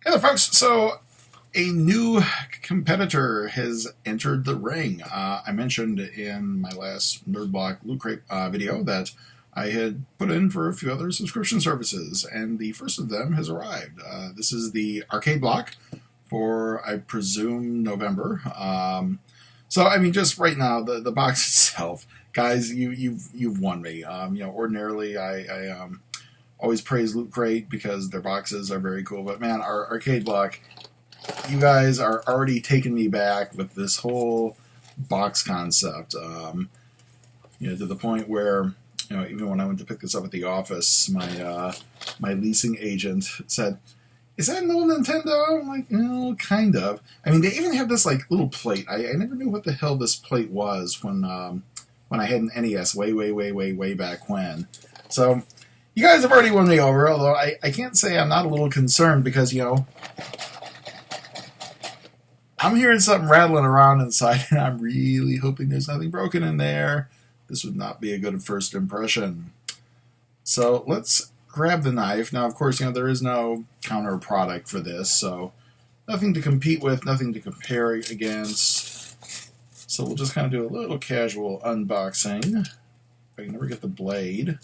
Hey there, folks. So, a new competitor has entered the ring. I mentioned in my last Nerd Block Loot Crate video that I had put in for a few other subscription services, and the first of them has arrived. This is the arcade block for, I presume, November. I mean, just right now, the box itself, guys, you've won me. Ordinarily, I always praise Loot Crate because their boxes are very cool. But man, our arcade block, you guys are already taking me back with this whole box concept. To the point where, even when I went to pick this up at the office, my leasing agent said, "Is that an old Nintendo?" I'm like, "No, kind of." I mean, they even have this like little plate. I never knew what the hell this plate was when I had an NES way back when. So you guys have already won me over, although I can't say I'm not a little concerned because, I'm hearing something rattling around inside and I'm really hoping there's nothing broken in there. This would not be a good first impression. So let's grab the knife. Now, of course, there is no counter product for this, so nothing to compete with, nothing to compare against. So we'll just kind of do a little casual unboxing. I can never get the blade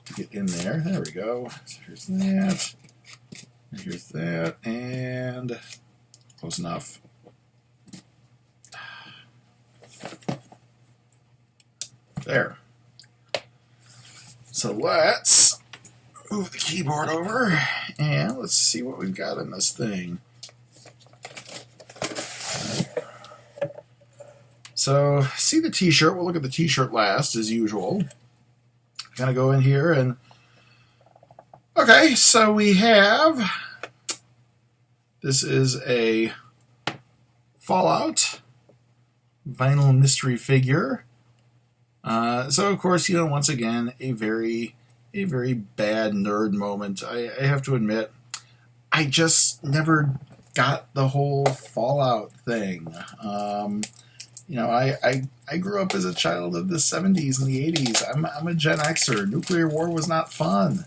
to get in there. There we go. So here's that. And here's that. And close enough. There. So let's move the keyboard over and let's see what we've got in this thing. So, see the t-shirt. We'll look at the t-shirt last, as usual. Gonna go in here and... Okay, so we have... This is a Fallout vinyl mystery figure. So, of course, once again, a very bad nerd moment. I have to admit, I just never got the whole Fallout thing. I grew up as a child of the 70s and the 80s. I'm a Gen Xer. Nuclear war was not fun.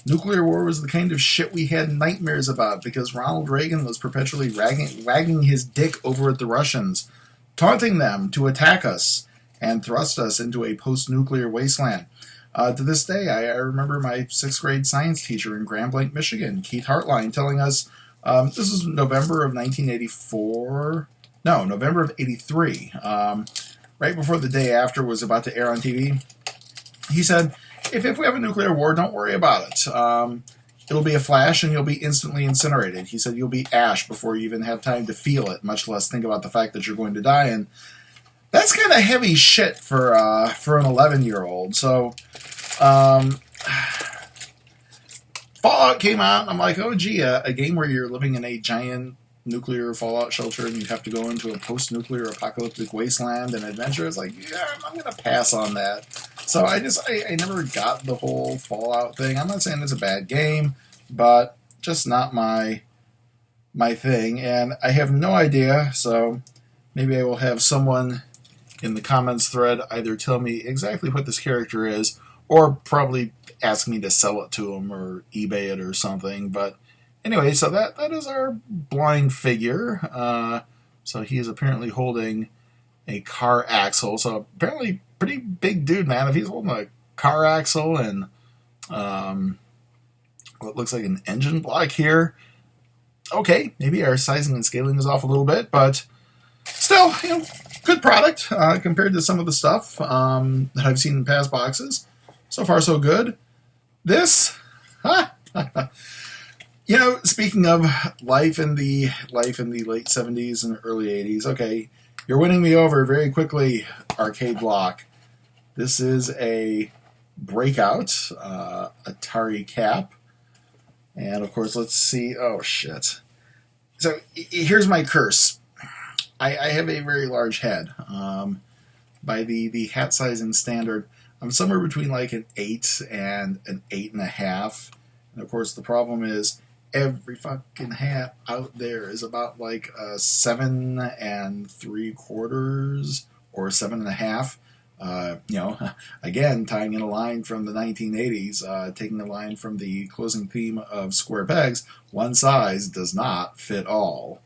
Nuclear war was the kind of shit we had nightmares about because Ronald Reagan was perpetually wagging his dick over at the Russians, taunting them to attack us and thrust us into a post-nuclear wasteland. To this day, I remember my 6th grade science teacher in Grand Blanc, Michigan, Keith Hartline, telling us, this was November of 1984... No, November of 83, right before the day after was about to air on TV. He said, if we have a nuclear war, don't worry about it. It'll be a flash and you'll be instantly incinerated. He said you'll be ash before you even have time to feel it, much less think about the fact that you're going to die. And that's kind of heavy shit for an 11-year-old. So Fallout came out, and I'm like, oh, gee, a game where you're living in a giant nuclear fallout shelter and you have to go into a post-nuclear apocalyptic wasteland and adventure. It's like, yeah, I'm going to pass on that. So I never got the whole Fallout thing. I'm not saying it's a bad game, but just not my thing. And I have no idea, so maybe I will have someone in the comments thread either tell me exactly what this character is or probably ask me to sell it to him or eBay it or something. But anyway, so that is our blind figure. So he is apparently holding a car axle. So apparently pretty big dude, man. If he's holding a car axle and what looks like an engine block here, okay, maybe our sizing and scaling is off a little bit, but still, good product compared to some of the stuff that I've seen in past boxes. So far, so good. This, speaking of life in the late 70s and early 80s, okay, you're winning me over very quickly, arcade block. This is a Breakout Atari cap. And, of course, let's see. Oh, shit. So, here's my curse. I have a very large head. By the hat sizing standard, I'm somewhere between like an 8 and an 8.5. And, of course, the problem is every fucking hat out there is about like a 7 3/4 or 7.5. Again, tying in a line from the 1980s, taking a line from the closing theme of Square Pegs, one size does not fit all.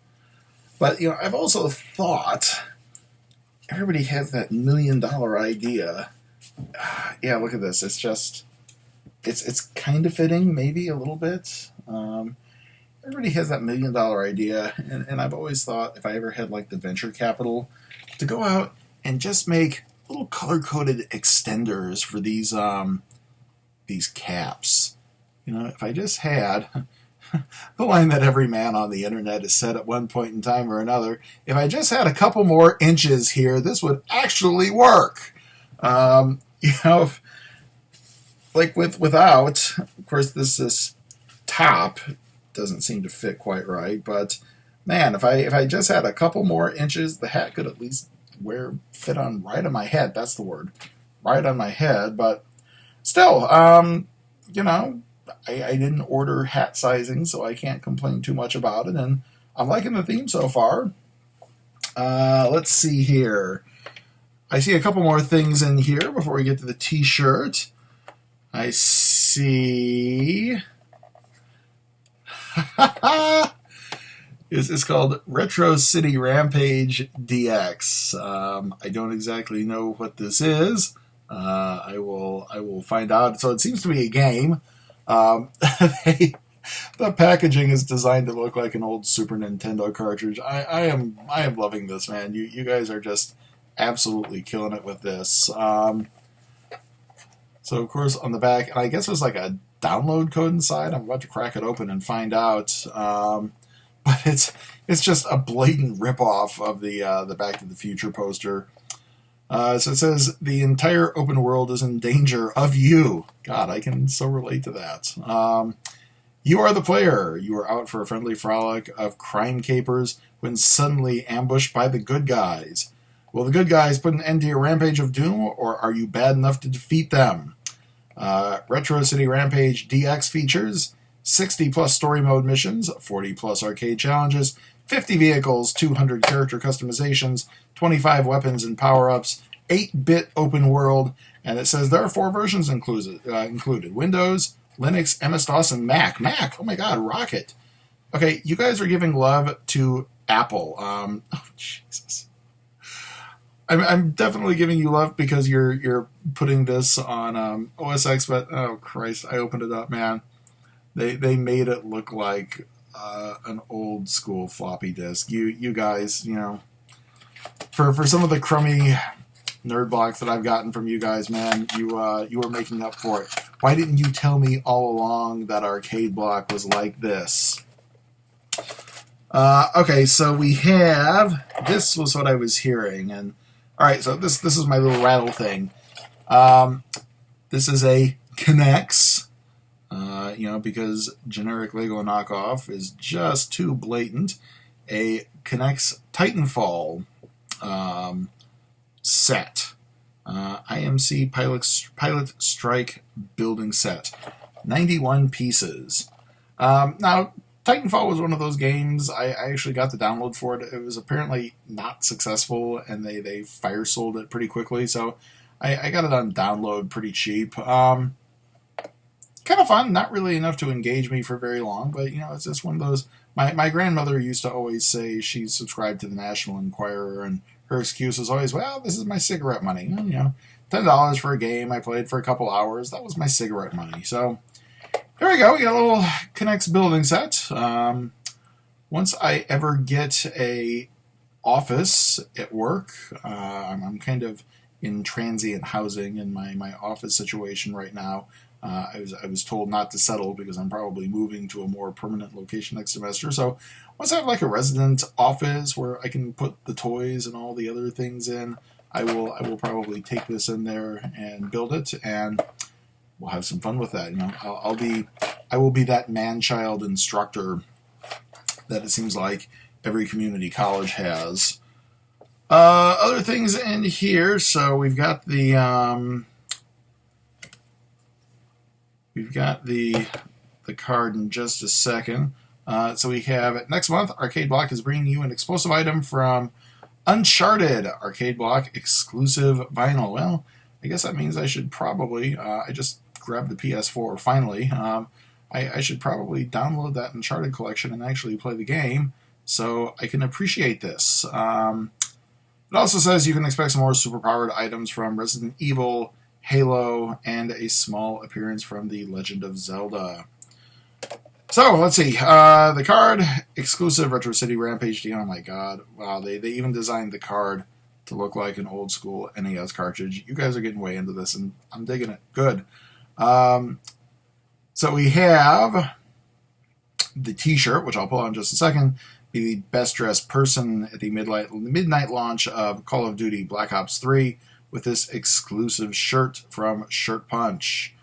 But, I've also thought everybody has that $1 million idea. Yeah, look at this. It's just, it's kind of fitting, maybe a little bit. Everybody has that $1 million idea, and I've always thought if I ever had like the venture capital to go out and just make little color-coded extenders for these caps. If I just had the line that every man on the internet has said at one point in time or another, if I just had a couple more inches here, this would actually work. Like without, of course, this top doesn't seem to fit quite right, but man, if I just had a couple more inches, the hat could at least fit on right on my head. That's the word, right on my head. But still, I didn't order hat sizing, so I can't complain too much about it, and I'm liking the theme so far. Let's see here. I see a couple more things in here before we get to the t-shirt. I see... It's called Retro City Rampage DX. I don't exactly know what this is. I will find out. So it seems to be a game. The packaging is designed to look like an old Super Nintendo cartridge. I am loving this, man. You guys are just absolutely killing it with this. So of course on the back, and I guess there's like a download code inside. I'm about to crack it open and find out. But it's just a blatant ripoff of the Back to the Future poster. So it says, the entire open world is in danger of you. God, I can so relate to that. You are the player. You are out for a friendly frolic of crime capers when suddenly ambushed by the good guys. Will the good guys put an end to your rampage of doom, or are you bad enough to defeat them? Retro City Rampage DX features 60-plus story mode missions, 40-plus arcade challenges, 50 vehicles, 200 character customizations, 25 weapons and power-ups, 8-bit open world, and it says there are 4 versions included. Windows, Linux, MS-DOS, and Mac. Mac! Oh my god, Rocket! Okay, you guys are giving love to Apple. Oh, Jesus. I'm definitely giving you love because you're putting this on OS X, but oh Christ, I opened it up, man. They made it look like an old school floppy disk. You guys, for some of the crummy nerd blocks that I've gotten from you guys, man, you were making up for it. Why didn't you tell me all along that arcade block was like this? Okay, so we have, this was what I was hearing, and all right, so this is my little rattle thing. This is a K'NEX, because generic Lego knockoff is just too blatant. A K'NEX Titanfall set. IMC Pilot Strike building set. 91 pieces. Now, Titanfall was one of those games, I actually got the download for it. It was apparently not successful, and they fire sold it pretty quickly, so I got it on download pretty cheap. Kind of fun, not really enough to engage me for very long, but, it's just one of those... My grandmother used to always say she subscribed to the National Enquirer, and her excuse was always, well, this is my cigarette money. $10 for a game I played for a couple hours, that was my cigarette money, so... There we go, we got a little K'NEX building set. Once I ever get a office at work, I'm kind of in transient housing in my office situation right now. I was told not to settle because I'm probably moving to a more permanent location next semester. So once I have like a resident office where I can put the toys and all the other things in, I will probably take this in there and build it, and we'll have some fun with that. I will be that man-child instructor that it seems like every community college has. Other things in here. So we've got the card in just a second. So we have next month. Arcade Block is bringing you an explosive item from Uncharted arcade block exclusive vinyl. Well, I guess that means I should probably, I just grabbed the PS4 finally. I should probably download that Uncharted collection and actually play the game so I can appreciate this. It also says you can expect some more superpowered items from Resident Evil, Halo, and a small appearance from The Legend of Zelda. So, let's see. The card, exclusive Retro City Rampage DM. Oh my god. Wow, they even designed the card to look like an old school NES cartridge. You guys are getting way into this, and I'm digging it. Good. So we have the t-shirt, which I'll pull out in just a second, be the best dressed person at the midnight launch of Call of Duty Black Ops 3 with this exclusive shirt from Shirt Punch.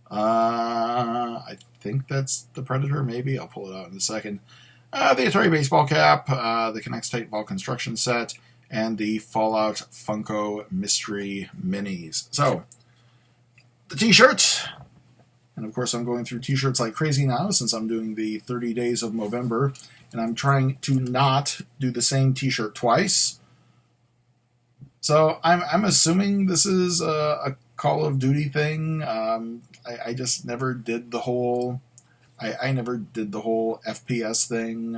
I think that's the Predator, maybe. I'll pull it out in a second. The Atari baseball cap, the K'NEX Titanfall construction set, and the Fallout Funko Mystery Minis. So, the t-shirt. And of course, I'm going through t-shirts like crazy now since I'm doing the 30 days of Movember. And I'm trying to not do the same t-shirt twice. So I'm assuming this is a Call of Duty thing. I just never did the whole... I never did the whole FPS thing.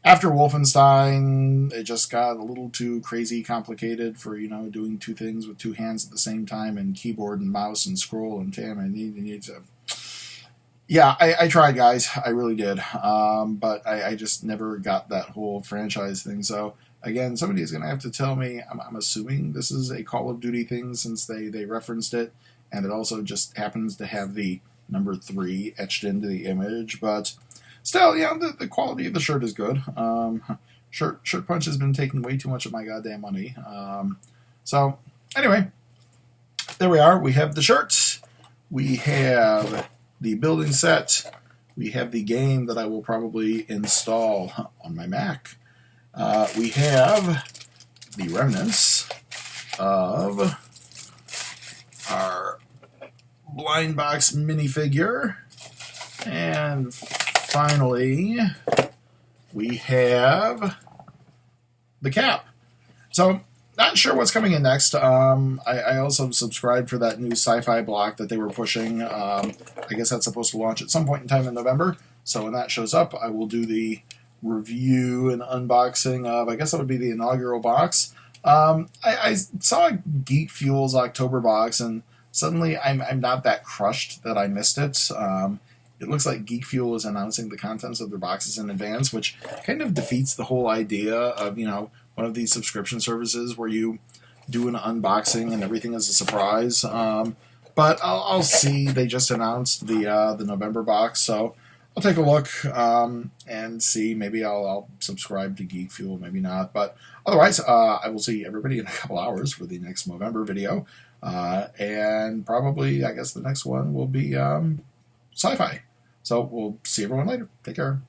After Wolfenstein, it just got a little too crazy complicated for, doing two things with two hands at the same time and keyboard and mouse and scroll and tab. Yeah, I tried, guys. I really did. But I just never got that whole franchise thing. So, again, somebody is going to have to tell me. I'm assuming this is a Call of Duty thing since they referenced it. And it also just happens to have the number 3 etched into the image. But still, the quality of the shirt is good. Shirt Punch has been taking way too much of my goddamn money. So, anyway, there we are. We have the shirt. We have the building set. We have the game that I will probably install on my Mac. We have the remnants of our blind box minifigure. And finally, we have the cap. So, not sure what's coming in next. I also subscribed for that new sci-fi block that they were pushing. I guess that's supposed to launch at some point in time in November. So when that shows up, I will do review and unboxing of, I guess that would be the inaugural box. I saw Geek Fuel's October box, and suddenly I'm not that crushed that I missed it. It looks like Geek Fuel is announcing the contents of their boxes in advance, which kind of defeats the whole idea of, one of these subscription services where you do an unboxing and everything is a surprise. But I'll see. They just announced the November box, so I'll take a look and see. Maybe I'll subscribe to Geek Fuel, maybe not. But otherwise, I will see everybody in a couple hours for the next November video. And probably, I guess the next one will be sci-fi. So we'll see everyone later. Take care.